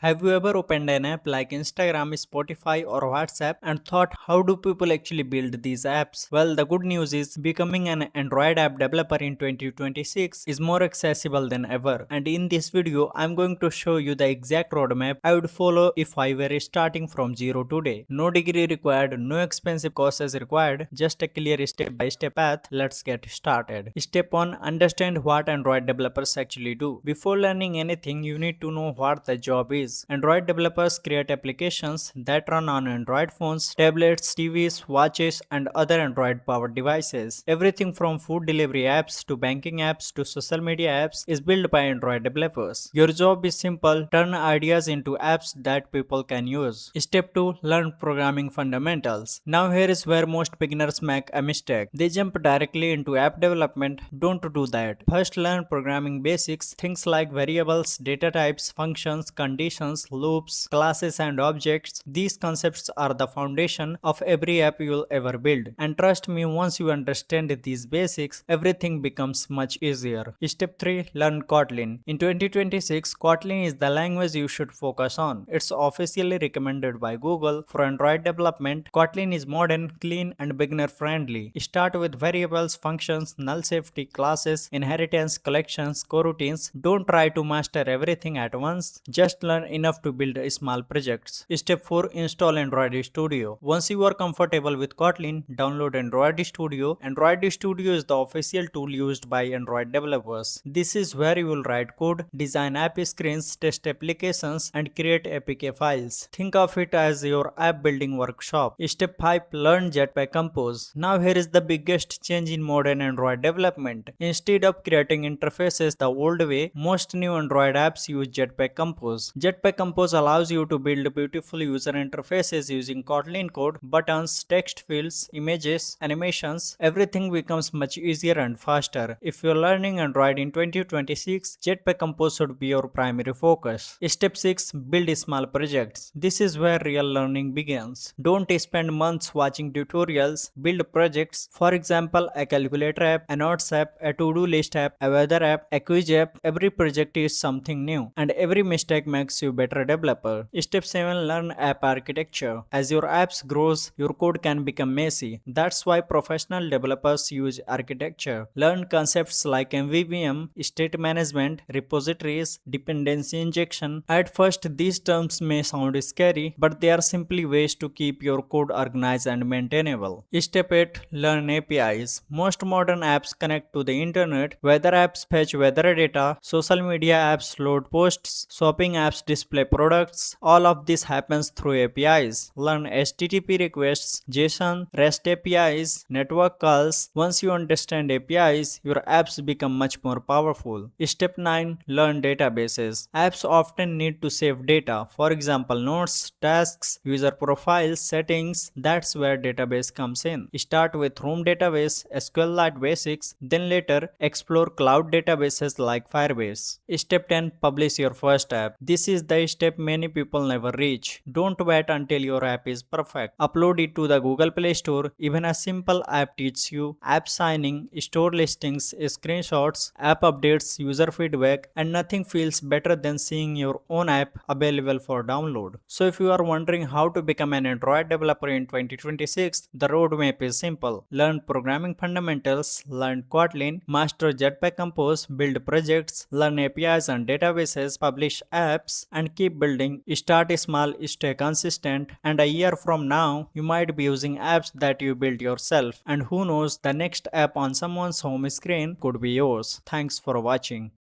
Have you ever opened an app like Instagram, Spotify, or WhatsApp and thought, how do people actually build these apps? Well, the good news is becoming an Android app developer in 2026 is more accessible than ever. And in this video, I'm going to show you the exact roadmap I would follow if I were starting from zero today. No degree required, no expensive courses required, just a clear step-by-step path. Let's get started. Step 1. Understand what Android developers actually do. Before learning anything, you need to know what the job is. Android developers create applications that run on Android phones, tablets, TVs, watches, and other Android powered devices. Everything from food delivery apps to banking apps to social media apps is built by Android developers. Your job is simple: turn ideas into apps that people can use. Step 2. Learn programming fundamentals. Now, here is where most beginners make a mistake. They jump directly into app development. Don't do that. First, learn programming basics, things like variables, data types, functions, conditions, loops, classes, and objects. These concepts are the foundation of every app you'll ever build. And trust me, once you understand these basics, everything becomes much easier. Step 3. Learn Kotlin. In 2026, Kotlin is the language you should focus on. It's officially recommended by Google for Android development. Kotlin is modern, clean, and beginner friendly. Start with variables, functions, null safety, classes, inheritance, collections, coroutines. Don't try to master everything at once. Just learn enough to build small projects. Step 4. Install Android Studio. Once you are comfortable with Kotlin, download Android Studio. Android Studio is the official tool used by Android developers. This is where you will write code, design app screens, test applications, and create APK files. Think of it as your app building workshop. Step 5. Learn Jetpack Compose. Now here is the biggest change in modern Android development. Instead of creating interfaces the old way, most new Android apps use Jetpack Compose. Jetpack Compose allows you to build beautiful user interfaces using Kotlin code, buttons, text fields, images, animations. Everything becomes much easier and faster. If you're learning Android in 2026, Jetpack Compose should be your primary focus. Step 6. Build small projects. This is where real learning begins. Don't spend months watching tutorials. Build projects. For example, a calculator app, a notes app, a to-do list app, a weather app, a quiz app. Every project is something new, and every mistake makes you better developer. Step 7. Learn app architecture. As your apps grows, your code can become messy. That's why professional developers use architecture. Learn concepts like MVVM, state management, repositories, dependency injection. At first, these terms may sound scary, but they are simply ways to keep your code organized and maintainable. Step 8. Learn APIs. Most modern apps connect to the internet. Weather apps fetch weather data, social media apps load posts, shopping apps display products. All of this happens through APIs. Learn HTTP requests, JSON, REST APIs, network calls. Once you understand APIs, your apps become much more powerful. Step 9. Learn databases. Apps often need to save data. For example, notes, tasks, user profiles, settings. That's where database comes in. Start with Room database, SQLite basics, then later explore cloud databases like Firebase. Step 10. Publish your first app. This is the step many people never reach. Don't wait until your app is perfect. Upload it to the Google Play Store. Even a simple app teaches you app signing, store listings, screenshots, app updates, user feedback, and nothing feels better than seeing your own app available for download. So if you are wondering how to become an Android developer in 2026, the roadmap is simple. Learn programming fundamentals, learn Kotlin, master Jetpack Compose, build projects, learn APIs and databases, publish apps, and keep building. Start small, stay consistent, and a year from now, you might be using apps that you built yourself. And who knows, the next app on someone's home screen could be yours. Thanks for watching.